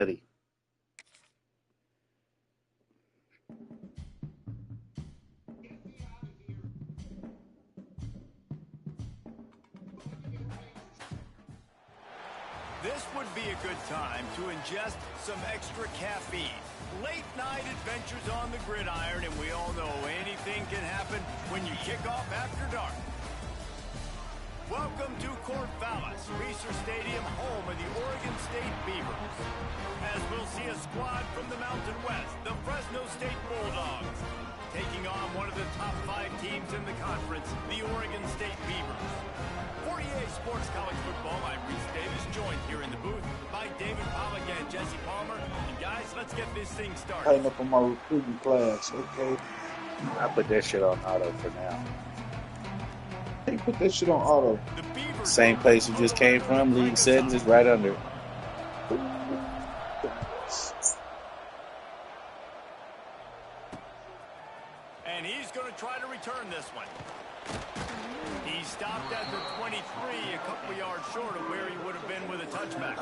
This would be a good time to ingest some extra caffeine. Late night adventures on the gridiron, and we all know anything can happen when you kick off after dark. Welcome to Corvallis, Reser Stadium, home of the Oregon State Beavers. As we'll see a squad from the Mountain West, the Fresno State Bulldogs, taking on one of the top 5 teams in the conference, the Oregon State Beavers. For EA Sports College Football, I'm Reese Davis, joined here in the booth by David Pollock and Jesse Palmer. And guys, let's get this thing started. Tighten up on my recruiting class, okay? I put that shit on auto for now. Hey, put that shit on auto. Same place you just came from, league settings is right under. And he's going to try to return this one. He stopped at the 23, a couple yards short of where he would have been with a touchback.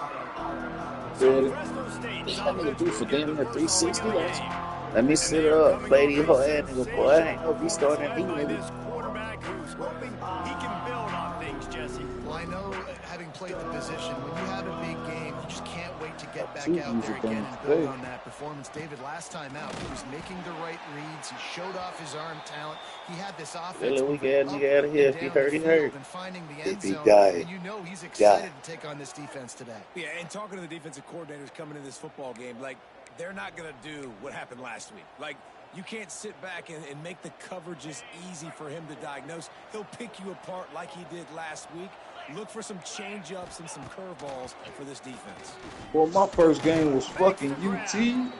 So Fresno State, I'm going to do for them at 360. Let me sit up, play the whole ass nigga, boy. I ain't gonna be starting at me, nigga. Quarterback who's hoping he can build on things, Jesse. Well, I know, having played the position, when you have a big game, you just can't wait to get back out there again and build on that performance. David, last time out, he was making the right reads. He showed off his arm talent. He had this offense. We got out of here. He hurt. And finding the end zone. And you know he's excited to take on this defense today. Yeah, and talking to the defensive coordinators coming in this football game, like, they're not going to do what happened last week. Like, you can't sit back and make the coverages easy for him to diagnose. He'll pick you apart like he did last week. Look for some change-ups and some curveballs for this defense. Well, my first game was fucking UT.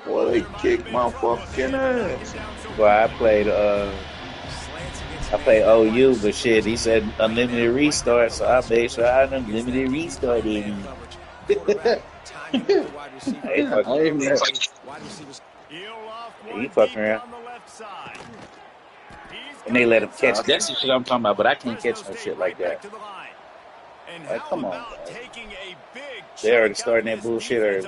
Boy, they kicked my fucking ass. Well, I played OU, but shit, he said unlimited restart, so I made sure I had unlimited restart in. Hey, he fucking around. And they let him catch. That's the shit I'm talking about, but I can't catch no shit like that. Like, come on, guys. They already starting that bullshit early.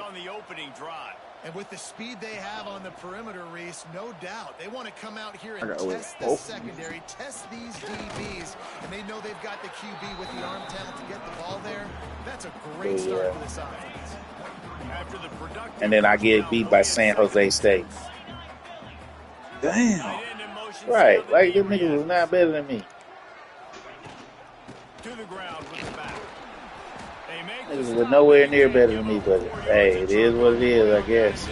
And with the speed they have on the perimeter, Reese, no doubt, they want to come out here and test the secondary, test these DBs, and they know they've got the QB with the arm talent to get the ball there. That's a great start for this offense. And then I get beat by San Jose State. Damn. Right, like this nigga was not better than me. Niggas was nowhere near better than me, but hey, it is what it is, I guess.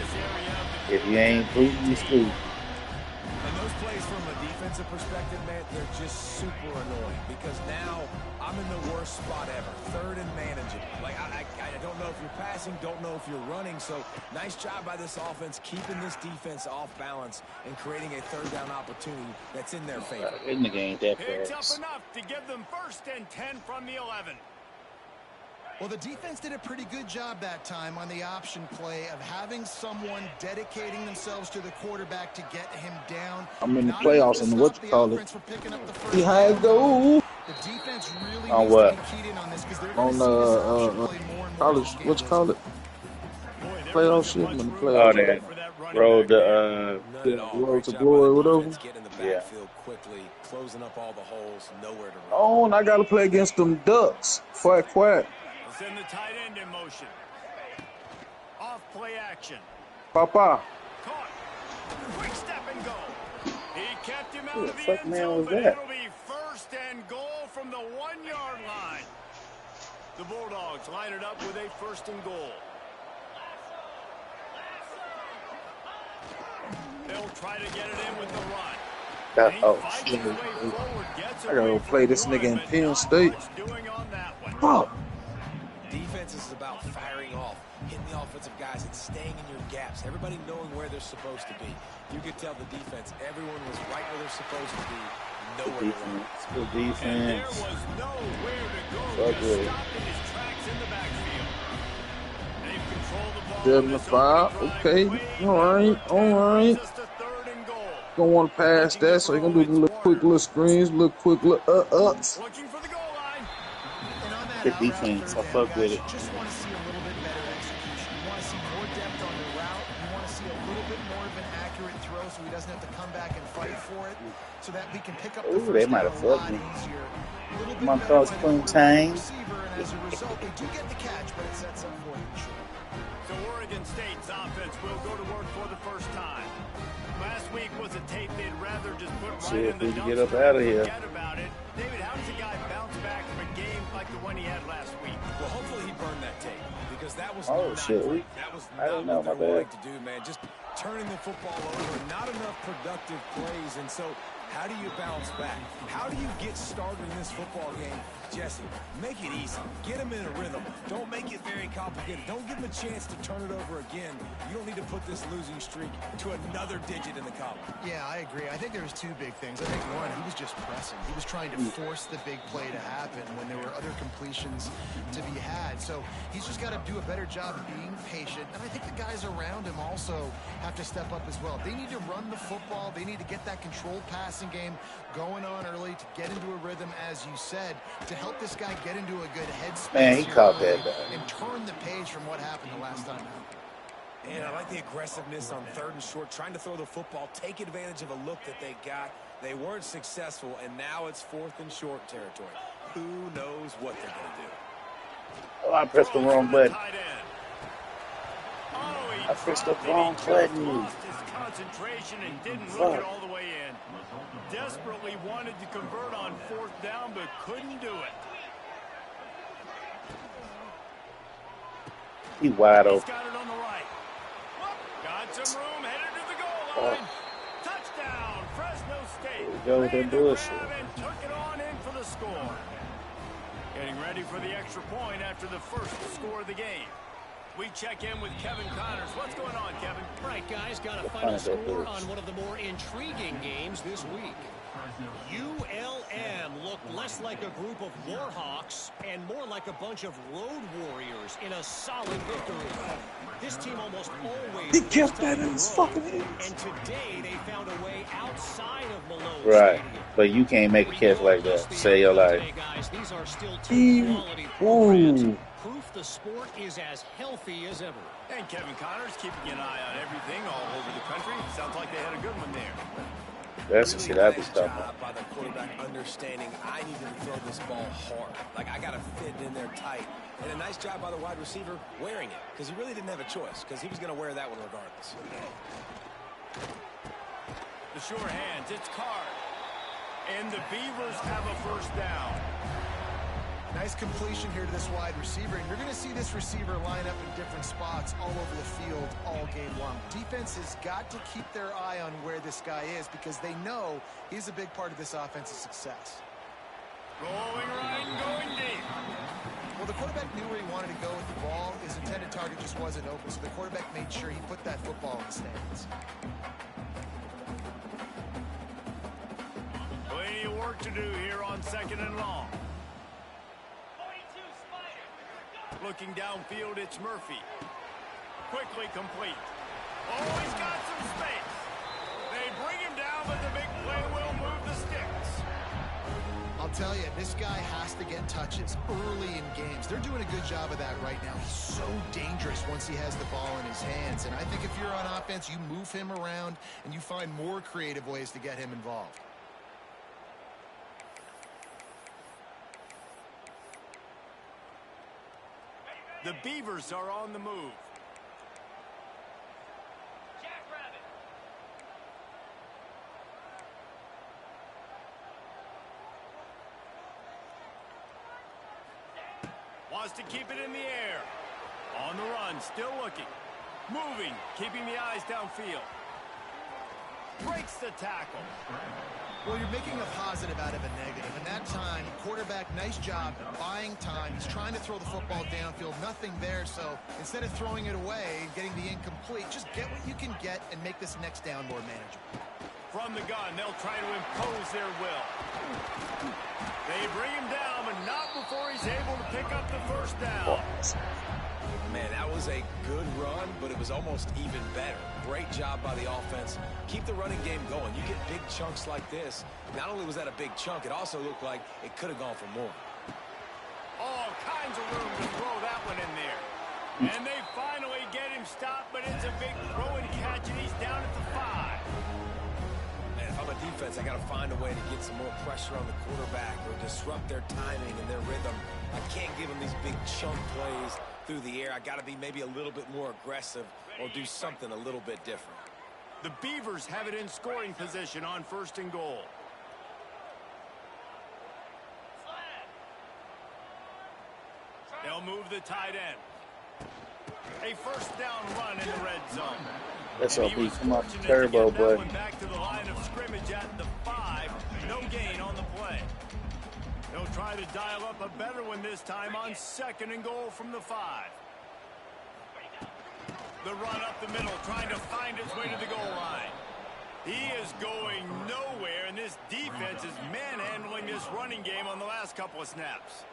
If you ain't proof, you screwed. And those plays from a defensive perspective, man, they're just super annoying because now I'm in the worst spot ever. Third and manageable. Like, I don't know if you're passing, don't know if you're running. So nice job by this offense keeping this defense off balance and creating a third down opportunity that's in their favor. This nigga ain't that Picks fast. up enough to give them 1st and 10 from the 11. Well, the defense did a pretty good job that time on the option play of having someone dedicating themselves to the quarterback to get him down. I'm in the playoffs and what you call it. See how it go. The defense really on what? On college, what you call it? Playoff shit. I'm in the playoffs. Oh, that road to road to glory, whatever. Yeah. Closing up all the holes, nowhere to run. Oh, and I gotta play against them Ducks. Quack, quack. Send the tight end in motion. Off play action. Papa. Caught. Quick step and go. He kept him out Who the of the fuck end man zone, was but that? it'll be 1st and goal from the 1-yard line. The Bulldogs line it up with a 1st and goal. They'll try to get it in with the run. Shit. I gotta go play this nigga in Penn State. Fuck. Defense is about firing off, hitting the offensive guys and staying in your gaps. Everybody knowing where they're supposed to be. You could tell the defense, everyone was right where they're supposed to be. Nowhere to run. Good defense. There was nowhere to go. Fuck with it. Stopping his tracks in the backfield. They've controlled the ball. 7-5. Okay. All right. Don't want to pass that, so you're gonna do the little quick little screens, little quick little ups. Looking for the goal line. Good defense. I fuck with it. Just want to see a little bit better execution. You want to see more depth accurate throw so he doesn't have to come back and fight for it, so that we can pick up the Ooh, they first might down have a lot fucked me. easier. A little bit My better thoughts, by the Queen quarterback Tang. receiver, and as a result, they do get the catch, but it sets up fourth and short. So Oregon State's offense will go to work for the first time. Last week was a tape they'd rather just put right in the dumpster get up out of here. Forget about it. David, how does a guy bounce back from a game like the one he had last week? Well, hopefully he burned that tape because that was Oh, not shit. great. That was I not don't know, what my they wanted bad. to do, man. Just turning the football over, not enough productive plays, and so how do you bounce back? How do you get started in this football game? Jesse, make it easy. Get him in a rhythm. Don't make it very complicated. Don't give him a chance to turn it over again. You don't need to put this losing streak to another digit in the column. Yeah, I agree. I think there was two big things. I think one, he was just pressing. He was trying to force the big play to happen when there were other completions to be had. So he's just got to do a better job of being patient. And I think the guys around him also have to step up as well. They need to run the football. They need to get that controlled passing game going on early to get into a rhythm, as you said, to help this guy get into a good headspace. Man, he caught that bad. And turn the page from what happened the last time out. And I like the aggressiveness on third and short, trying to throw the football, take advantage of a look that they got. They weren't successful, and now it's fourth and short territory. Who knows what they're going to do? Oh, I pressed the wrong button. I pressed the wrong button. Lost his concentration and didn't look it all the way in. Desperately wanted to convert on fourth down, but couldn't do it. He wide He's open. got it on the right. Got some room, headed to the goal line. Touchdown, Fresno State. There we go with that bullshit. And took it on in for the score. Getting ready for the extra point after the first score of the game. We check in with Kevin Connors. What's going on, Kevin? Right, guys, got a final score on one of the more intriguing games this week. ULM looked less like a group of Warhawks and more like a bunch of road warriors in a solid victory. This team almost always He kept that in his fucking hands. and today they found a way outside of Malone Right. Stadium. But you can't make a catch like that. Say your life. Today, guys, these are still two quality programs. Proof the sport is as healthy as ever. And Kevin Connors keeping an eye on everything all over the country. Sounds like they had a good one there. That's the shit I be talking Job about. by the quarterback understanding I need to throw this ball hard. Like, I got to fit in there tight. And a nice job by the wide receiver wearing it, because he really didn't have a choice, because he was going to wear that one regardless. The sure hands, it's Card. And the Beavers have a first down. Nice completion here to this wide receiver, and you're going to see this receiver line up in different spots all over the field all game long. Defense has got to keep their eye on where this guy is because they know he's a big part of this offense's success. Rolling right and going deep. Well, the quarterback knew where he wanted to go with the ball. His intended target just wasn't open, so the quarterback made sure he put that football in the stands. Plenty of work to do here on second and long. Looking downfield, it's Murphy. Quickly complete. Oh, he's got some space. They bring him down, but the big play will move the sticks. I'll tell you, this guy has to get touches early in games. They're doing a good job of that right now. He's so dangerous once he has the ball in his hands. And I think if you're on offense, you move him around and you find more creative ways to get him involved. The Beavers are on the move. Wants to keep it in the air. On the run, still looking. Moving, keeping the eyes downfield. Breaks the tackle. Well, you're making a positive out of a negative. And that time, quarterback, nice job buying time. He's trying to throw the football downfield. Nothing there. So instead of throwing it away and getting the incomplete, just get what you can get and make this next down more manageable. From the gun, they'll try to impose their will. They bring him down, but not before he's able to pick up the first down. Man, that was a good run, but it was almost even better. Great job by the offense. Keep the running game going. You get big chunks like this. Not only was that a big chunk, it also looked like it could have gone for more. All kinds of room to throw that one in there. And they finally get him stopped, but it's a big throw and catch, and he's down at the 5. Man, if I'm a defense, I got to find a way to get some more pressure on the quarterback or disrupt their timing and their rhythm. I can't give them these big chunk plays through the air. I got to be maybe a little bit more aggressive or do something a little bit different. The Beavers have it in scoring position on 1st and goal. They'll move the tight end. A 1st down run in the red zone. That's all be come off the turbo, but back to the line of scrimmage at the 5. No gain on the play. They'll try to dial up a better one this time on 2nd and goal from the 5. The run up the middle, trying to find its way to the goal line. He is going nowhere, and this defense is manhandling this running game on the last couple of snaps.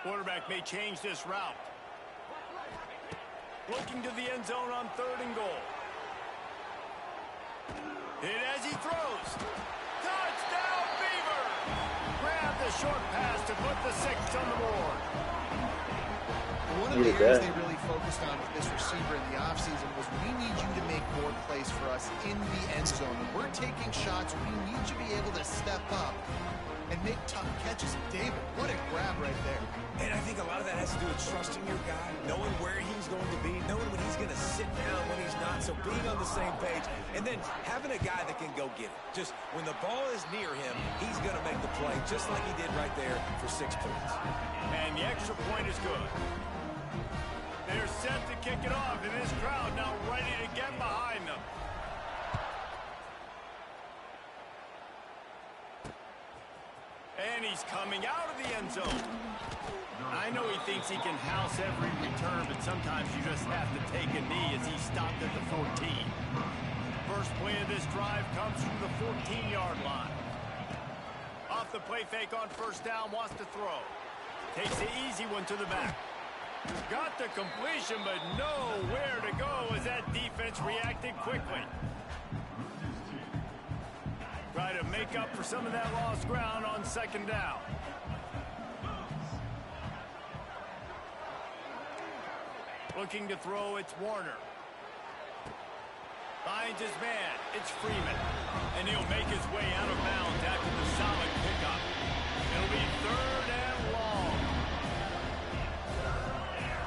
Quarterback may change this route. Looking to the end zone on 3rd and goal. Hit as he throws. Touchdown, Beaver! Grab the short pass to put the 6 on the board. One of the areas they really focused on with this receiver in the offseason was we need you to make more plays for us in the end zone. When we're taking shots, we need you to be able to step up and make tough catches. David, what a grab right there. And I think a lot of that has to do with trusting your guy, knowing where he's going to be, knowing when he's going to sit down, when he's not, so being on the same page, and then having a guy that can go get it. Just when the ball is near him, he's going to make the play, just like he did right there for 6 points. And the extra point is good. They're set to kick it off, and this crowd now ready to get behind them. And he's coming out of the end zone. I know he thinks he can house every return, but sometimes you just have to take a knee as he stopped at the 14. First play of this drive comes from the 14-yard line. Off the play fake on 1st down, wants to throw. Takes the easy one to the back. Got the completion, but nowhere to go as that defense reacted quickly. Try to make up for some of that lost ground on 2nd down. Looking to throw, it's Warner. Finds his man, it's Freeman. And he'll make his way out of bounds after the solid pickup. It'll be 3rd and long.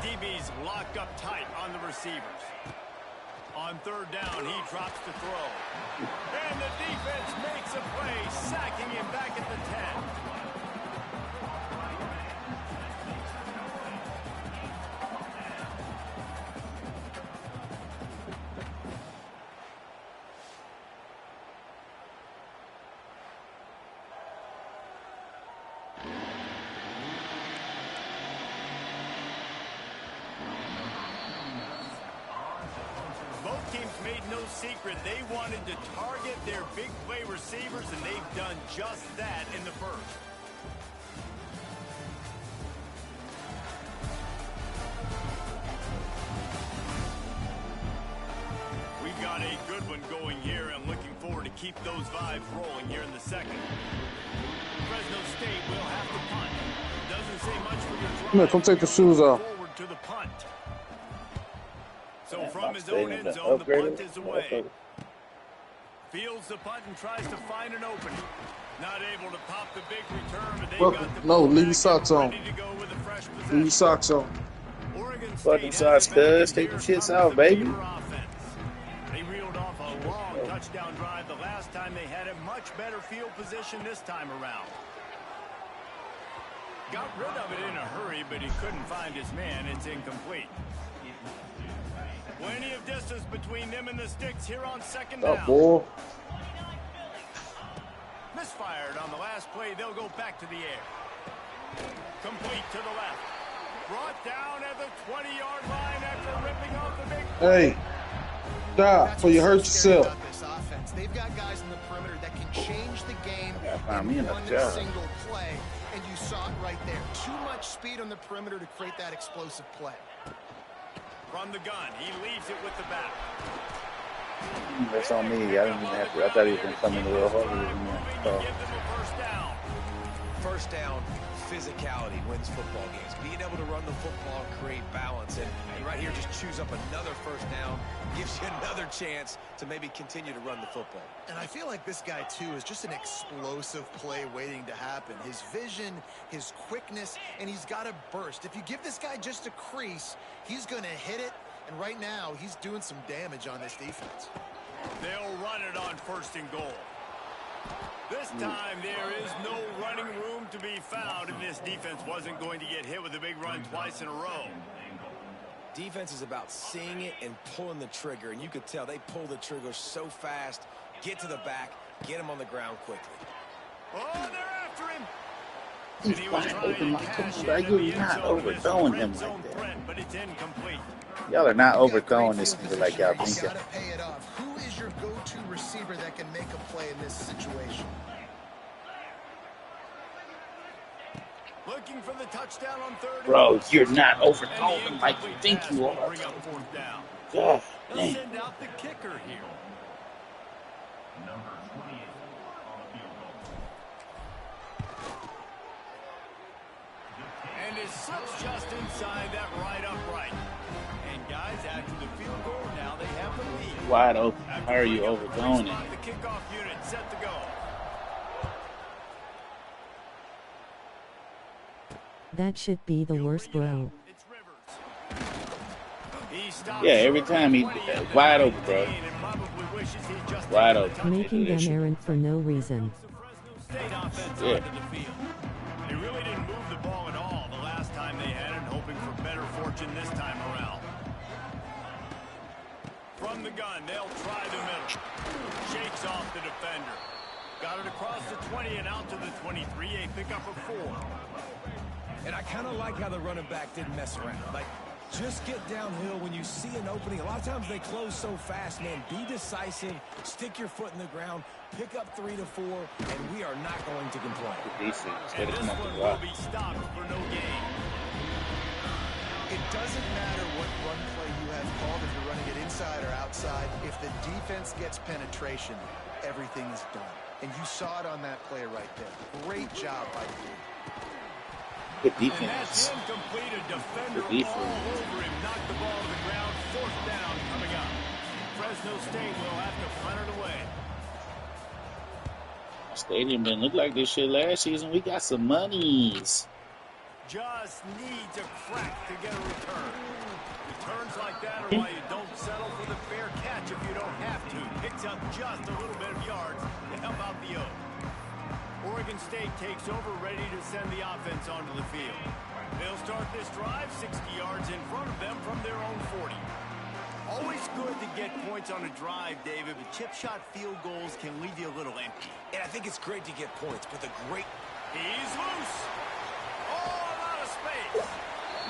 DB's locked up tight on the receivers. On 3rd down, he drops to throw. And the defense makes a play, sacking him back at the 10. Secret, they wanted to target their big play receivers, and they've done just that in the 1st. We've got a good one going here. I'm looking forward to keep those vibes rolling here in the 2nd. Fresno State will have to punt. Doesn't say much for your drive. Come here, come take the shoes off. Forward to the punt. So from his own end zone, the punt is away. Fields the punt and tries to find an opening. Not able to pop the big return, but they've got the no, leave your socks on. ready to go with a fresh possession. Leave your socks on. Oregon fucking State socks, cuz. Take the shits out, baby. They reeled off a long touchdown drive the last time. They had a much better field position this time around. Got rid of it in a hurry, but he couldn't find his man. It's incomplete. Plenty of distance between them and the sticks here on 2nd down. Boy. Misfired on the last play. They'll go back to the air. Complete to the left. Brought down at the 20-yard line after ripping off the big play. Hey, stop before you hurt yourself. They've got guys in the perimeter that can change the game in one single play, and you saw it right there. Too much speed on the perimeter to create that explosive play. From the gun, he leaves it with the back. That's on me. I didn't even have to. I thought he was going to come in a little harder. First down, physicality wins football games. Being able to run the football and create balance. And right here, just choose up another first down. Gives you another chance to maybe continue to run the football. And I feel like this guy, too, is just an explosive play waiting to happen. His vision, his quickness, and he's got a burst. If you give this guy just a crease, he's going to hit it. And right now, he's doing some damage on this defense. They'll run it on 1st and goal. This time, there is no running room to be found, and this defense wasn't going to get hit with a big run twice in a row. Defense is about seeing it and pulling the trigger, and you could tell they pull the trigger so fast, get to the back, get him on the ground quickly. Oh, they're after him. He's wide open like that. You're not overthrowing him like that. But it's incomplete. Y'all are not overthrowing this nigga like y'all think. Gotta pay it off. Who is your go-to receiver that can make a play in this situation? Looking for the touchdown on 3rd. Bro, you're not overthrowing him like you think you are. Bring up 4th down. God They'll damn. send out the kicker here. Number 28 on the field goal. And it slips just inside that right upright. And guys, after the field goal, now they have the lead. Wide open. How are you overthrowing it? The kickoff unit set to go. That should be the worst, bro. It's Rivers. He stops Yeah, every time he wide open, bro. and probably wishes he just Wide open. Making them errant for no reason. State offense Yeah. onto the field. They really didn't move the ball at all the last time they had it, hoping for better fortune this time around. From the gun, they'll try the middle. Shakes off the defender. Got it across the 20 and out to the 23, a pickup of 4. And I kind of like how the running back didn't mess around. Like, just get downhill when you see an opening. A lot of times they close so fast, man. Be decisive, stick your foot in the ground, pick up 3 to 4, and we are not going to complain. Defense. And this one will be stopped for no gain. It doesn't matter what run play you have called, if you're running it inside or outside. If the defense gets penetration, everything is done. And you saw it on that play right there. Great job by you. Good And that's defense. incomplete. A defender Good defense. all over him. Knocked the ball to the ground. 4th down coming up. Fresno State will have to punt it away. Stadium didn't look like this shit last season. We got some monies. Just needs a crack to get a return. Returns like that are why you don't settle for the fair catch if you don't have to. Picks up just a little bit of yards to help out the Oak. Oregon State takes over, ready to send the offense onto the field. They'll start this drive 60 yards in front of them from their own 40. Always good to get points on a drive, David, but chip shot field goals can leave you a little empty. And I think it's great to get points, but the great... He's loose. All out of space.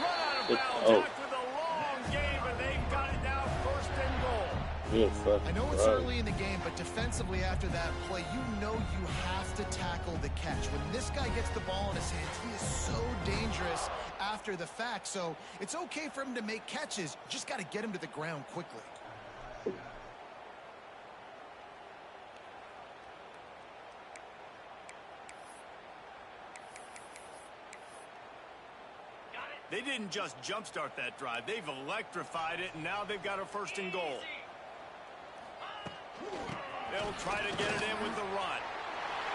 Run out of bounds. Oh. Back with a long game, and they've got it now 1st and goal. Real fucking I know it's bro. early in the game, but defensively after that play, you know you have to tackle the catch. When this guy gets the ball in his hands, he is so dangerous after the fact. So it's okay for him to make catches. Just got to get him to the ground quickly. They didn't just jumpstart that drive. They've electrified it, and now they've got a 1st and goal. They'll try to get it in with the run.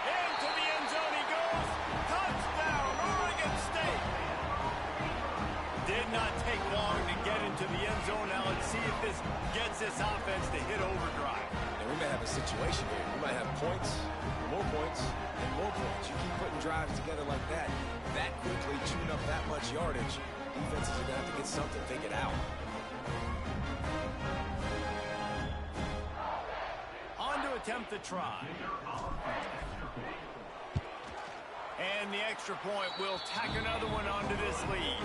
Into the end zone he goes. Touchdown, Oregon State. Did not take long to get into the end zone. Now let's see if this gets this offense to hit overdrive. And we may have a situation here. We might have points, more points, and more points. You keep putting drives together like that quickly, chewing up that much yardage, defenses are going to have to get something figured out. On to attempt the try. And the extra point will tack another one onto this lead.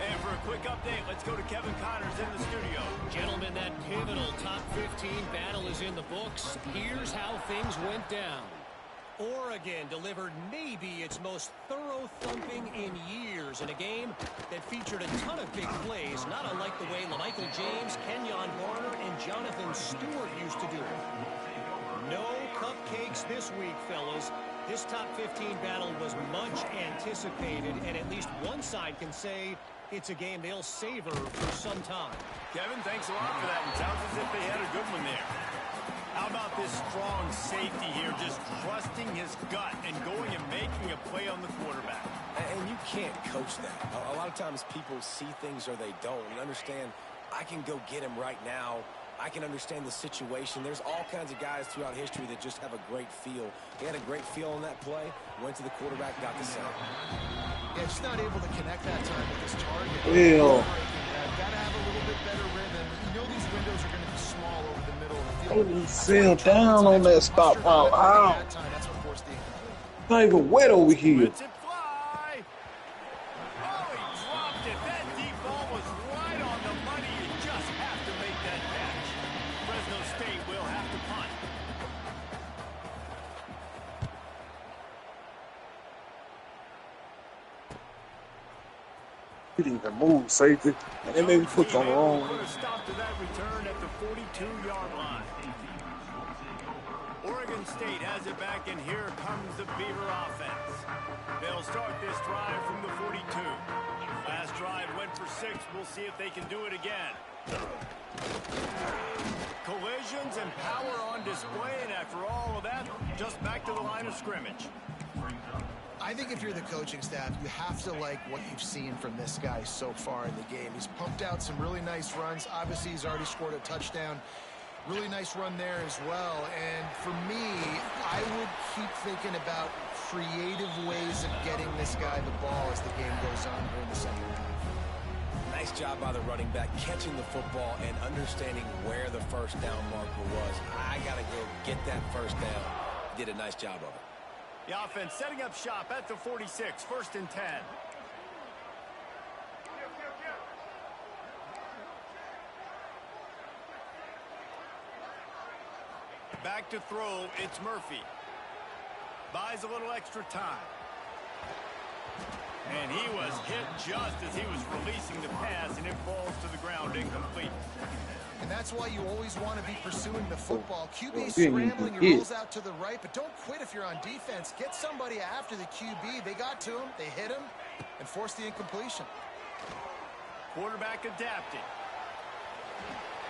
And for a quick update, let's go to Kevin Connors in the studio. Gentlemen, that pivotal top 15 battle is in the books. Here's how things went down. Oregon delivered maybe its most thorough thumping in years in a game that featured a ton of big plays, not unlike the way LaMichael James, Kenyon Barner, and Jonathan Stewart used to do it. No cupcakes this week, fellas. This top 15 battle was much anticipated, and at least one side can say it's a game they'll savor for some time. Kevin, thanks a lot for that. It sounds as if they had a good one there. How about this strong safety here, just trusting his gut and going and making a play on the quarterback? And you can't coach that. A lot of times people see things or they don't. And understand, I can go get him right now. I can understand the situation. There's all kinds of guys throughout history that just have a great feel. He had a great feel on that play, went to the quarterback, got the sack. Yeah, just not able to connect that time with his target. Ew. Got to have a little bit better rhythm. You know these windows are going to be small over the middle of the field. He fell down on that stop route. Ow. That's what forced the incomplete. Not even wet over here. Lets it fly. Oh, he dropped it. That deep ball was right on the money. You just have to make that catch. Fresno State will have to punt. He didn't even move safety. And they made me put on the wrong. Put a stop to that return at the 42-yard line. Oregon State has it back, and here comes the Beaver offense. They'll start this drive from the 42. Last drive went for 6. We'll see if they can do it again. Collisions and power on display, and after all of that, just back to the line of scrimmage. I think if you're the coaching staff, you have to like what you've seen from this guy so far in the game. He's pumped out some really nice runs. Obviously, he's already scored a touchdown. Really nice run there as well. And for me, I would keep thinking about creative ways of getting this guy the ball as the game goes on during the second half. Nice job by the running back, catching the football and understanding where the first down marker was. I got to go get that first down. Did a nice job of it. The offense setting up shop at the 46, 1st and 10. Back to throw, it's Murphy. Buys a little extra time. And he was hit just as he was releasing the pass, and it falls to the ground incomplete. And that's why you always want to be pursuing the football. QB scrambling, he rolls out to the right, but don't quit if you're on defense. Get somebody after the QB. They got to him, they hit him, and forced the incompletion. Quarterback adapted.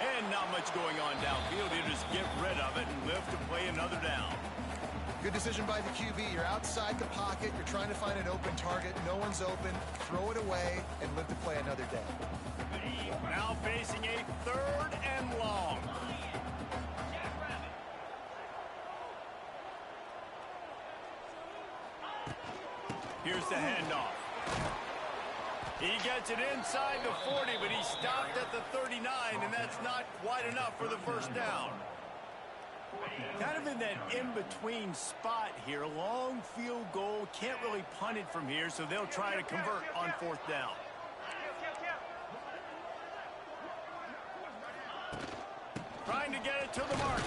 And not much going on downfield. You just get rid of it and live to play another down. Good decision by the QB. You're outside the pocket. You're trying to find an open target. No one's open. Throw it away and live to play another day. Now facing a 3rd and long. Here's the handoff. He gets it inside the 40, but he stopped at the 39, and that's not quite enough for the first down. Kind of in that in-between spot here. Long field goal. Can't really punt it from here, so they'll try to convert on 4th down. Trying to get it to the mark.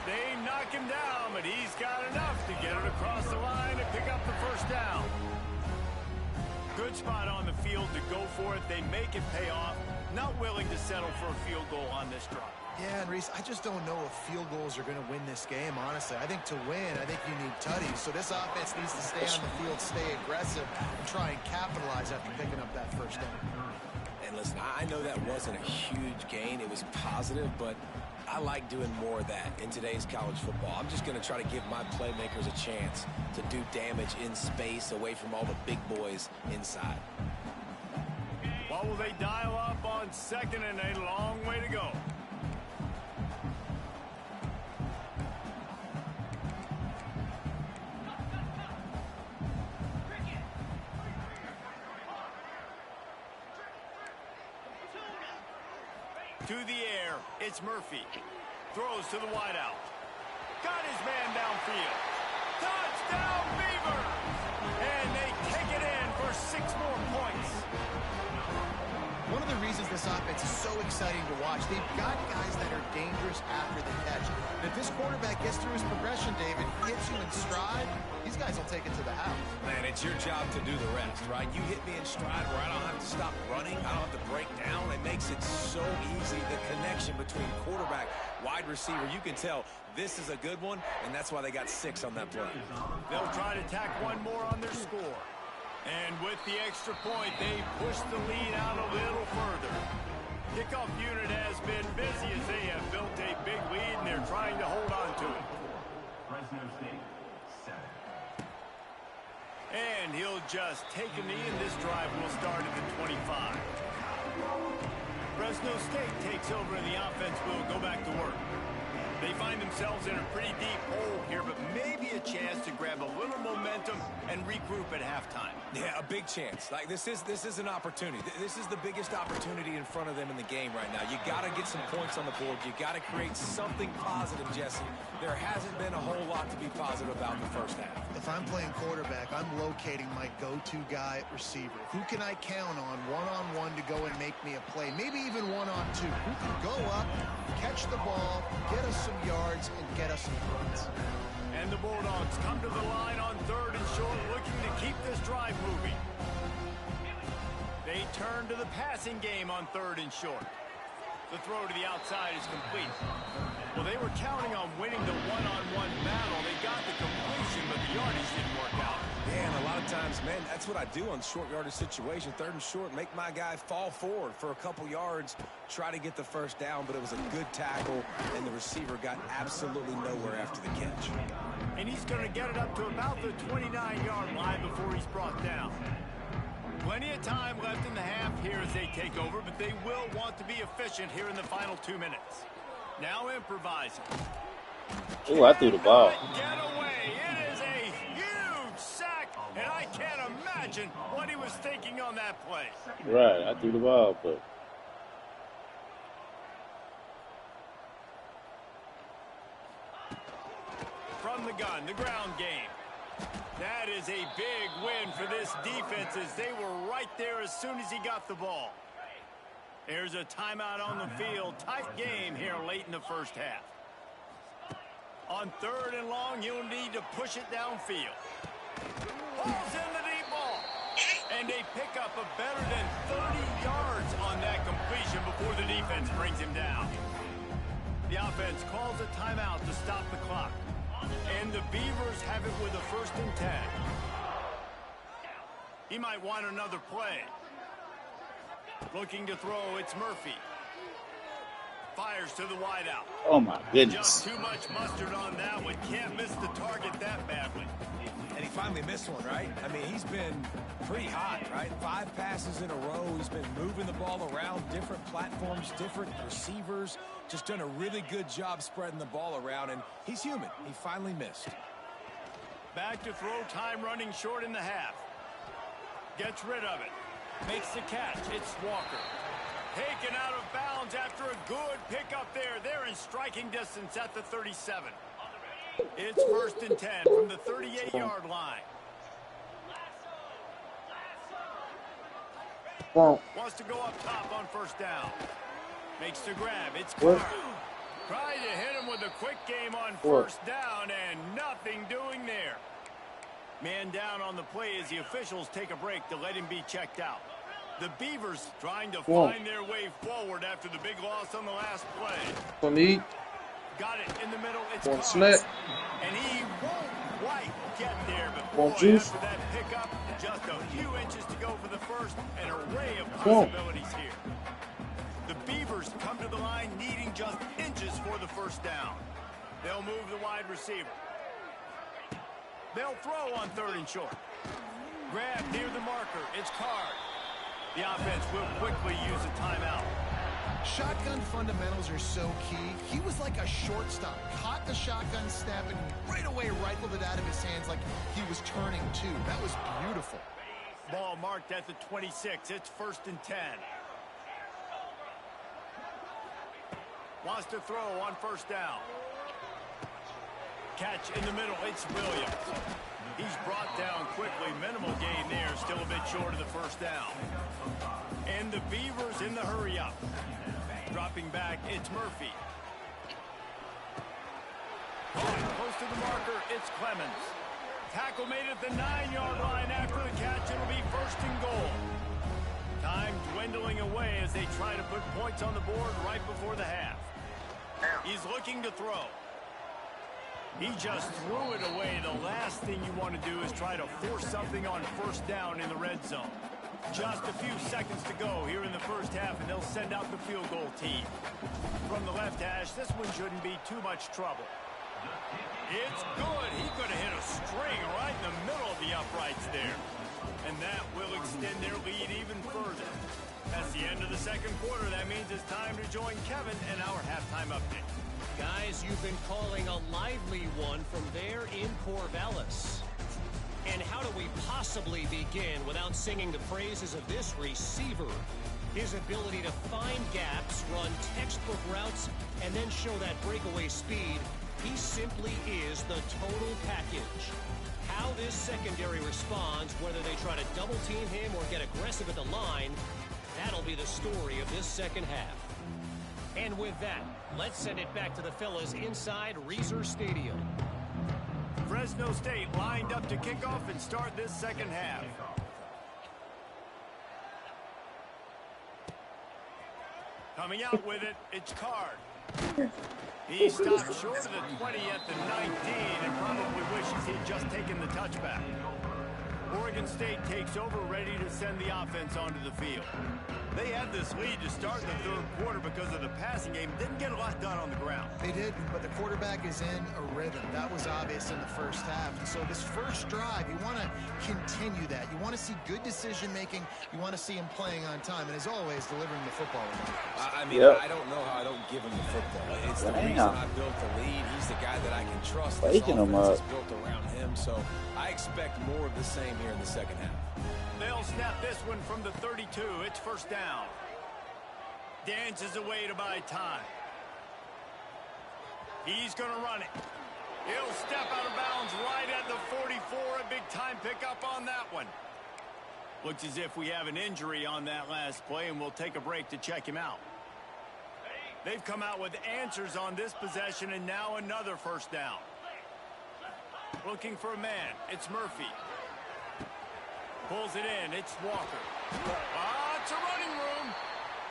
They knock him down, but he's got enough to get it across the line and pick up the first down. Good spot on the field to go for it. They make it pay off. Not willing to settle for a field goal on this drive. Yeah, and Reese, I just don't know if field goals are going to win this game, honestly. I think to win, I think you need tutties. So this offense needs to stay on the field, stay aggressive, and try and capitalize after picking up that first down. And listen, I know that wasn't a huge gain. It was positive, but I like doing more of that in today's college football. I'm just going to try to give my playmakers a chance to do damage in space away from all the big boys inside. What will they dial up on 2nd and a long way to go? To the air, it's Murphy. Throws to the wideout. Got his man downfield. Touchdown, Beavers! And they kick it in for 6 more points. One of the reasons this offense is so exciting to watch, they've got guys that are dangerous after the catch. And if this quarterback gets through his progression, David, hits you in stride, these guys will take it to the house. Man, it's your job to do the rest, right? You hit me in stride where I don't have to stop running. I don't have to break down. It makes it so easy. The connection between quarterback, wide receiver. You can tell this is a good one, and that's why they got 6 on that play. They'll try to tack one more on their score. And with the extra point, they push the lead out a little further. Kickoff unit has been busy as they have built a big lead, and they're trying to hold on to it. Fresno State, 7. And he'll just take a knee, and this drive will start at the 25. Fresno State takes over, and the offense will go back to work. They find themselves in a pretty deep hole here, but maybe a chance to grab a little momentum and regroup at halftime. Yeah, a big chance. Like this is an opportunity. This is the biggest opportunity in front of them in the game right now. You got to get some points on the board. You got to create something positive, Jesse. There hasn't been a whole lot to be positive about in the first half. If I'm playing quarterback, I'm locating my go-to guy at receiver. Who can I count on one-on-one to go and make me a play? Maybe even one-on-two. Who can go up, catch the ball, get us some yards, and get us some points. And the Bulldogs come to the line on 3rd and short, looking to keep this drive moving. They turn to the passing game on 3rd and short. The throw to the outside is complete. Well, they were counting on winning the one-on-one battle. They got the completion, but the yardage didn't work out. Yeah, and a lot of times, man, that's what I do on short yardage situation. 3rd and short, make my guy fall forward for a couple yards, try to get the first down, but it was a good tackle, and the receiver got absolutely nowhere after the catch. And he's going to get it up to about the 29-yard line before he's brought down. Plenty of time left in the half here as they take over, but they will want to be efficient here in the final 2 minutes. Now improvising. Oh, I threw the ball. Get away. It is a huge sack, and I can't imagine what he was thinking on that play. Right, I threw the ball, but... From the gun, the ground game. That is a big win for this defense as they were right there as soon as he got the ball. There's a timeout on the field. Tight game here late in the first half. On 3rd and long, you'll need to push it downfield. Pulls in the deep ball. And they pick up a better than 30 yards on that completion before the defense brings him down. The offense calls a timeout to stop the clock. And the Beavers have it with a 1st and 10. He might want another play. Looking to throw, it's Murphy. Fires to the wideout. Oh, my goodness. Just too much mustard on that one. Can't miss the target that badly. And he finally missed one, right? I mean, he's been pretty hot, right? 5 passes in a row. He's been moving the ball around, different platforms, different receivers. Just done a really good job spreading the ball around, and he's human. He finally missed. Back to throw time, running short in the half. Gets rid of it. Makes the catch. It's Walker. Taken out of bounds after a good pickup there. They're in striking distance at the 37. It's 1st and 10 from the 38-yard line. Wants to go up top on 1st down. Makes the grab. It's Carr. Trying to hit him with a quick game on 1st down, and nothing doing there. Man down on the play as the officials take a break to let him be checked out. The Beavers trying to find their way forward after the big loss on the last play. Got it in the middle. It's Carr. And he won't quite get there, but boy, after that pickup, just a few inches to go for the 1st. An array of possibilities here. The Beavers come to the line needing just inches for the 1st down. They'll move the wide receiver. They'll throw on 3rd and short. Grab near the marker. It's Carr. The offense will quickly use a timeout. Shotgun fundamentals are so key. He was like a shortstop. Caught the shotgun snap and right away rifled it out of his hands like he was turning two. That was beautiful. Ball marked at the 26. It's 1st and 10. Wants to throw on 1st down. Catch in the middle. It's Williams. He's brought down quickly. Minimal gain there. Still a bit short of the 1st down. And the Beavers in the hurry up. Dropping back, it's Murphy. Close to the marker, it's Clemens. Tackle made at the 9-yard line after the catch. It'll be 1st and goal. Time dwindling away as they try to put points on the board right before the half. He's looking to throw. He just threw it away. The last thing you want to do is try to force something on first down in the red zone. Just a few seconds to go here in the first half, and they'll send out the field goal team. From the left hash, this one shouldn't be too much trouble. It's good. He could have hit a string right in the middle of the uprights there. And that will extend their lead even further. That's the end of the second quarter. That means it's time to join Kevin and our halftime update. Guys, you've been calling a lively one from there in Corvallis. And how do we possibly begin without singing the praises of this receiver? His ability to find gaps, run textbook routes, and then show that breakaway speed. He simply is the total package. How this secondary responds, whether they try to double team him or get aggressive at the line, that'll be the story of this second half. And with that, let's send it back to the fellas inside Reser Stadium. Fresno State lined up to kick off and start this second half. Coming out with it, it's Card. He stopped short of the 20 at the 19 and probably wishes he'd just taken the touchback. Oregon State takes over, ready to send the offense onto the field. They had this lead to start the third quarter because of the passing game. Didn't get a lot done on the ground. They did, but the quarterback is in a rhythm. That was obvious in the first half. And so this first drive, you want to continue that. You want to see good decision-making. You want to see him playing on time. And as always, delivering the football. I mean, I don't know how I don't give him the football. It's the reason I built the lead. He's the guy that I can trust. This offense is built around him. So I expect more of the same here in the second half. They'll snap this one from the 32. It's first down. Dances away to buy time. He's going to run it. He'll step out of bounds right at the 44. A big time pickup on that one. Looks as if we have an injury on that last play, and we'll take a break to check him out. They've come out with answers on this possession, and now another first down. Looking for a man. It's Murphy. Pulls it in. It's Walker. It's a running room.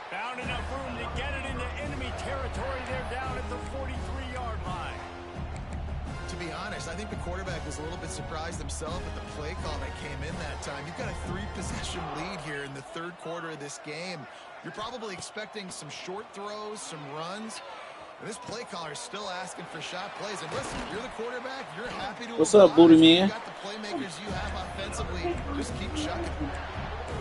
Found enough room to get it into enemy territory. They're down at the 43-yard line. To be honest, I think the quarterback was a little bit surprised himself at the play call that came in that time. You've got a 3-possession lead here in the third quarter of this game. You're probably expecting some short throws, some runs. And this play caller is still asking for shot plays. And listen, you're the quarterback. You're happy to. What's up, Booty Man? You got the playmakers you have offensively. Just keep shucking.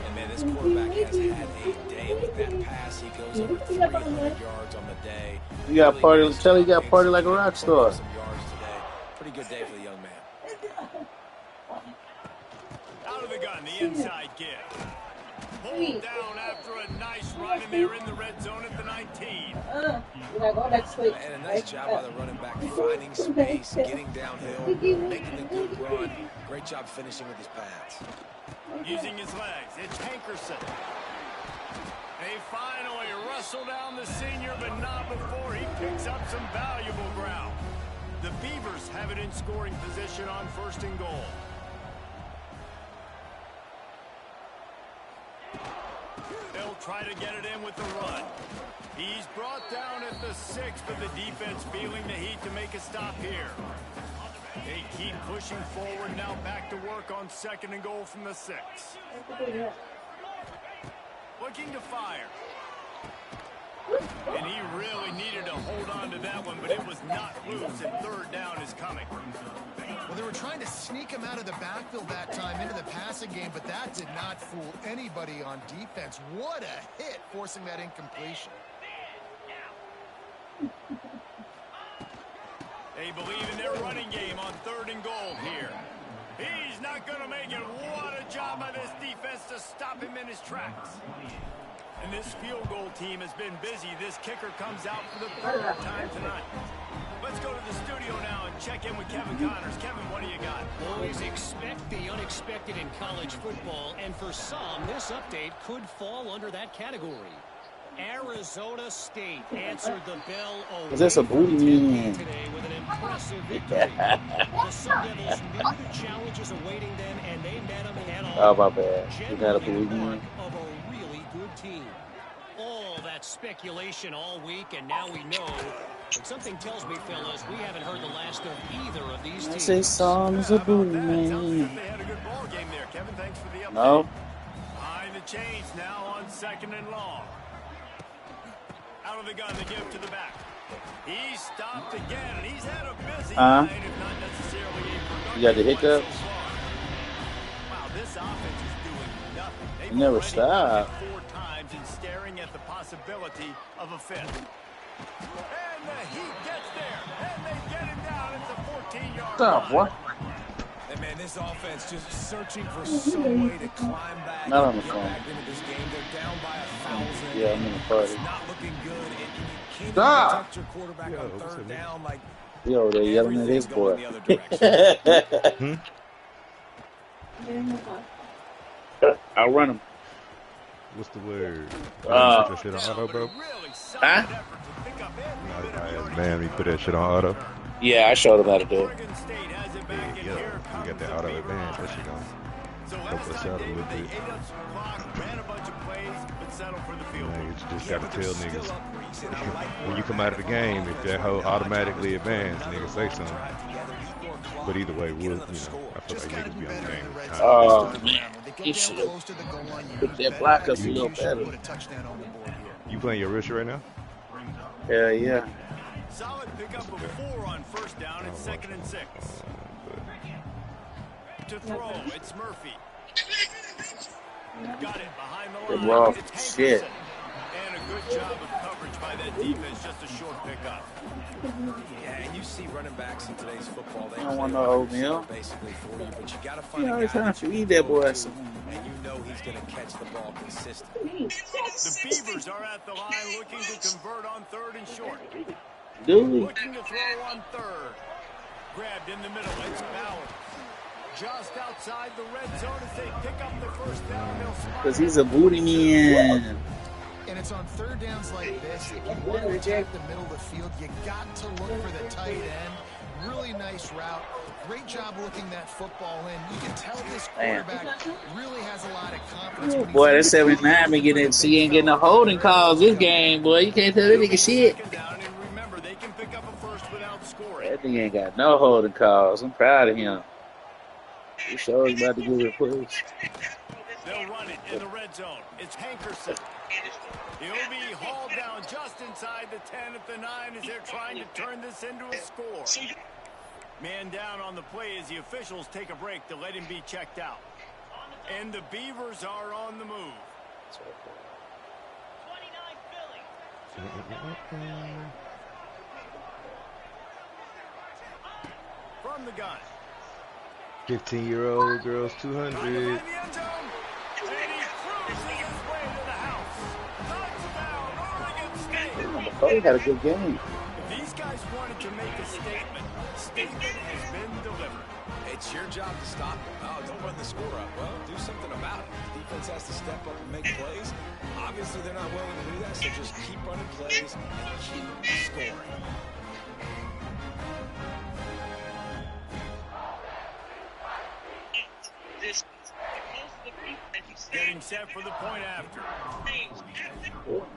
And man, this quarterback has had a day with that pass. He goes over 300 yards on the day. You got party. Tell you got party like a rock star. Some yards today. Pretty good day for the young man. Out of the gun, the inside give. Pulled down after a nice run, and they're in the red zone at the 19. And a nice job by the running back, finding space, getting downhill, making a good run. Great job finishing with his pads. Using his legs, it's Hankerson. They finally wrestle down the senior, but not before he picks up some valuable ground. The Beavers have it in scoring position on first and goal. They'll try to get it in with the run. He's brought down at the 6, but the defense feeling the heat to make a stop here. They keep pushing forward, now back to work on second and goal from the 6. Looking to fire. And he really needed to hold on to that one, but it was not loose, and third down is coming. Well, they were trying to sneak him out of the backfield that time into the passing game, but that did not fool anybody on defense. What a hit, forcing that incompletion. They believe in their running game on third and goal here. He's not going to make it. What a job by this defense to stop him in his tracks. And this field goal team has been busy. This kicker comes out for the third time tonight. Let's go to the studio now and check in with Kevin Connors. Kevin, what do you got? Boys, expect the unexpected in college football, and for some, this update could fall under that category. Arizona State answered the bell Is this a booty man? Today with an impressive victory. The Sun Devils knew the challenges awaiting them, and they met them head on. Oh, my bad. You got a booty man. Of a really got speculation all week, and now we know. But something tells me, fellas, we haven't heard the last of either of these teams. I say songs of boom, man. They had a good ball game there, Kevin. Thanks for the update. No. Behind the chains now on 2nd and long. Out of the gun, they give to the back. He stopped again, and he's had a busy night, if not necessarily a productive. You got the hiccups? So wow, this offense is doing nothing. They've never stop. 4 times and staring at the possibility of a 5th. And the Heat gets there, and they get him down. It's a 14-yard Stop, what? Hey, man, this offense just searching for some way to climb back Not on and the get phone. back into this game. They're down by 1,000. Yeah, I'm in the party. It's not looking good. And you can't Stop. protect your quarterback on 3rd down. Like, He over there yelling at his boy. the other direction. I'll run him. What's the word? Put Uh, that shit on auto, bro. Huh? I asked man, he put that shit on auto. Yeah, I showed him how to do it. Oregon State has it back in Yeah, here. you got that auto advance. That shit on. So Help last us time, out a David, little they bit. ate up some clock, ran a bunch of plays, but settled for the field goal. You just gotta tell niggas when you come out of the game, if that hoe automatically advance, niggas say something. But either way, we'll, I feel like niggas be on the game with time. He should have put that block up a little better. You playing your Risha right now? Yeah, yeah. Solid pickup of 4 on 1st down and 2nd and 6. To throw, it's Murphy. Got it behind the Good line. rough It's shit. Hankerson. And a good job of coverage by that defense. Just a short pickup. Yeah, and you see running backs in today's football. They I don't want play no like oatmeal. basically for you, but you got to find You a always guy trying that to you feed can that boy throw to, something. and you know he's going to catch the ball consistently. The Beavers are at the line looking to convert on 3rd and short. Dude. Looking to throw on 3rd. Grabbed in the middle. It's Bauer. Just outside the red zone as they pick up the 1st down. Because he's a booty man. And it's on 3rd downs like this. If you want to attack the middle of the field, you got to look for the tight end. Really nice route. Great job looking that football in. You can tell this quarterback really has a lot of confidence. Oh, boy, that 79 been getting he ain't getting no holding calls this game, boy. You can't tell that nigga shit. Remember, they can pick up a 1st without scoring. That nigga ain't got no holding calls. I'm proud of him. He sure is about to give it a push. They'll run it in the red zone. It's Hankerson. He'll be hauled down just inside the 10 at the 9 as they're trying to turn this into a score. Man down on the play as the officials take a break to let him be checked out. And the Beavers are on the move. From the gun. 15-year-old girls 200. Oh, he had a good game. These guys wanted to make a statement. Statement has been delivered. It's your job to stop them. Oh, don't run the score up. Well, do something about it. The defense has to step up and make plays. Obviously, they're not willing to do that, so just keep running plays and keep scoring. Getting set for the point after.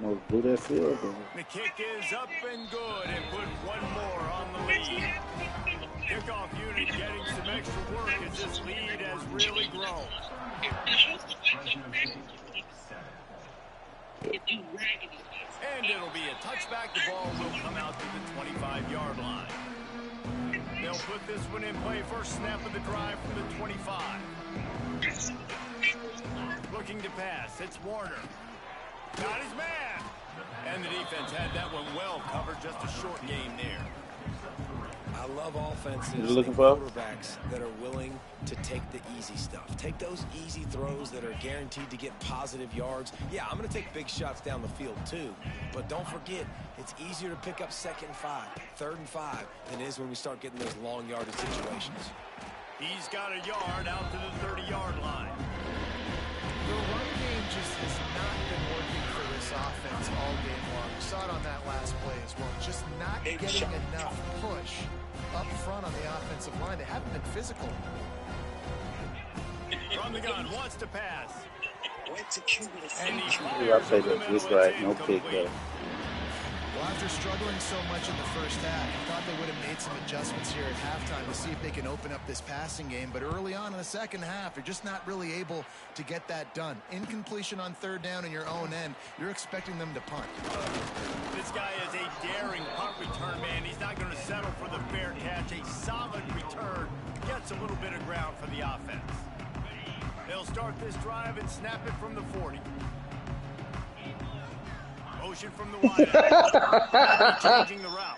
No good at field goal. The kick is up and good and put one more on the lead. Kickoff unit getting some extra work as this lead has really grown. And it'll be a touchback. The ball will come out to the 25-yard line. They'll put this one in play. First snap of the drive from the 25. Looking to pass. It's Warner. Got his man. And the defense had that one well covered. Just a short gain there. I love offenses You looking and for? quarterbacks that are willing to take the easy stuff. Take those easy throws that are guaranteed to get positive yards. Yeah, I'm going to take big shots down the field too. But don't forget, it's easier to pick up 2nd and 5, 3rd and 5 than it is when we start getting those long yardage situations. He's got a yard out to the 30-yard line. The run game just has not been working for this offense all game long. We saw it on that last play as well. Just not getting enough push up front on the offensive line. They haven't been physical. From the gun, wants to pass. And I played this right, no pick though. Well, after struggling so much in the first half, I thought they would have made some adjustments here at halftime to see if they can open up this passing game. But early on in the second half, they're just not really able to get that done. Incompletion on third down in your own end, you're expecting them to punt. This guy is a daring punt return man. He's not going to settle for the fair catch. A solid return gets a little bit of ground for the offense. They'll start this drive and snap it from the 40. Motion from the wide out. Changing the route.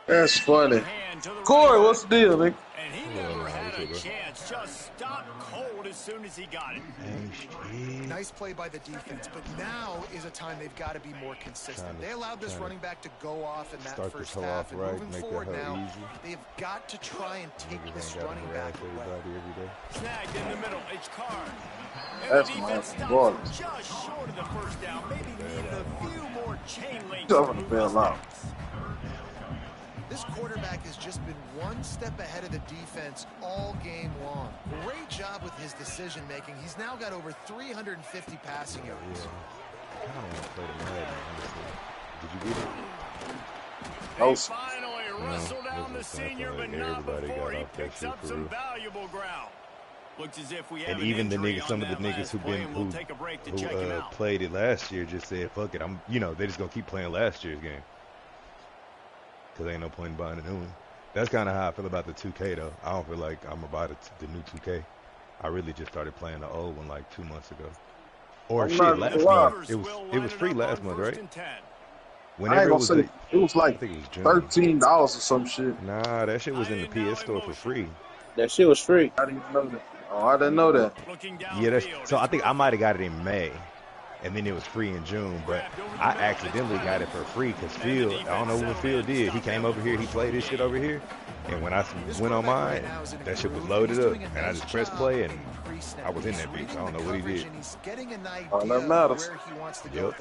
That's funny. Corey, what's the deal, nigga? And he never had a chance. Just stopped cold as soon as he got it. Nice play by the defense, but now is a time they've got to be more consistent. They allowed this running back to go off in that first half, and moving forward now, they've got to try and take this running back away. Snagged in the middle. It's Card. That's my boy. Just short of the first down. Maybe needed a few more chain links. This quarterback has just been one step ahead of the defense all game long. Great job with his decision making. He's now got over 350 passing yards. I don't want to play the Madden, honestly. Did you get it? They finally wrestle down the senior, but not before he picks up some valuable ground. Looks as if we have and even the niggas, some of the niggas who played it last year just said, "Fuck it, they're just gonna keep playing last year's game because ain't no point in buying a new one." That's kind of how I feel about the 2K though. I don't feel like I'm about the new 2K. I really just started playing the old one like 2 months ago. Or shit, last month. It was free last month, right? Whenever it was like I think it was June. $13 or some shit. Nah, that shit was in the PS store for free. That shit was free. I didn't know that. Oh, I didn't know that. Yeah, so I think I might have got it in May, and then it was free in June. But I accidentally got it for free because Phil, I don't know what Phil did. He came over here, he played this shit over here, and when I went on mine, that shit was loaded up, and I just pressed play, and I was in that bitch. I don't know what he did. All that matters. Yep.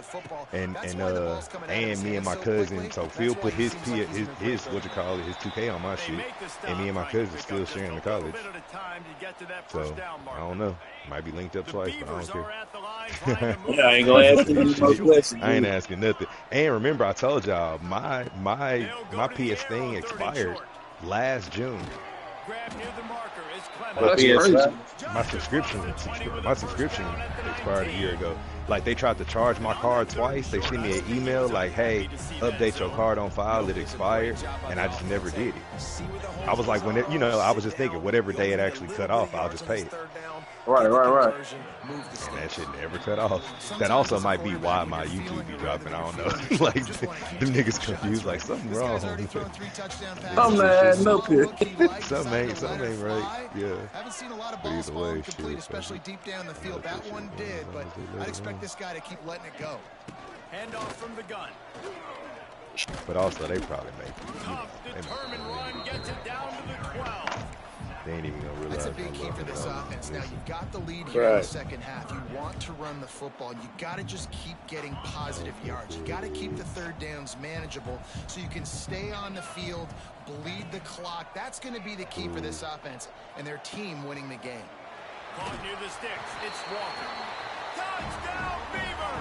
And me and my cousin, so Phil put his what you call it, his 2K on my shit, and me and my cousin still sharing the college. So I don't know. Might be linked up twice, but I don't care. Yeah, I ain't gonna ask you no questions. I ain't asking nothing. And remember, I told y'all my PS thing expired last June. That's crazy. My subscription expired a year ago. Like, they tried to charge my card twice. They sent me an email like, "Hey, update your card on file, it expired," and I just never did it. I was like, I was just thinking, whatever day it actually cut off, I'll just pay it. Right. And that shit never cut off. That also might be why my YouTube be dropping. I don't know. Like, them niggas confused, like, something wrong. Something adding up here. Something ain't right. Yeah. Haven't seen a lot of balls fall incomplete, especially deep down the field. That one did, but I'd expect this guy to keep letting it go. Hand off from the gun. But also, they probably make determined run gets it down to the 12. They ain't even gonna realize. That's a big key for this offense. Now, you've got the lead here in the second half. You want to run the football. You got to just keep getting positive yards. You got to keep the third downs manageable so you can stay on the field, bleed the clock. That's going to be the key for this offense and their team winning the game. Caught near the sticks. It's Walker. Touchdown, Beaver!